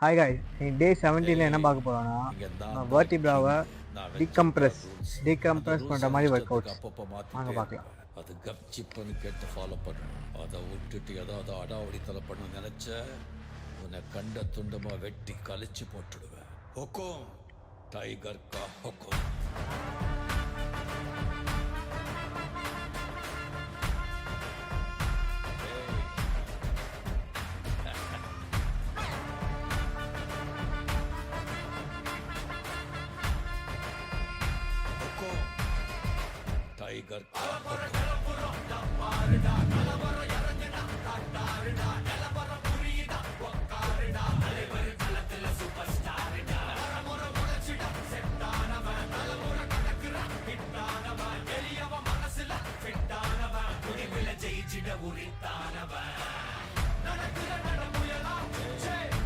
Hi guys, இன்னைக்கு டே 17ல என்ன பார்க்க போறோம்னா வெர்டிப்ராவை டீகம்ப்ரஸ் பண்ணுற மாதிரி ஒர்க் அவுட்ஸ் வாங்க பார்க்கலாம். அது கப்சிப்புன்னு கேட்டு ஃபாலோ பண்ணணும். அதை விட்டுட்டு ஏதாவது அடாவடித்தலை பண்ண நினைச்ச உன்னை கண்ட துண்டமா வெட்டி கழிச்சு போட்டுடுவேன். ஹொக்கோம் டைகர் கா ஹொக்கோம். டைகர்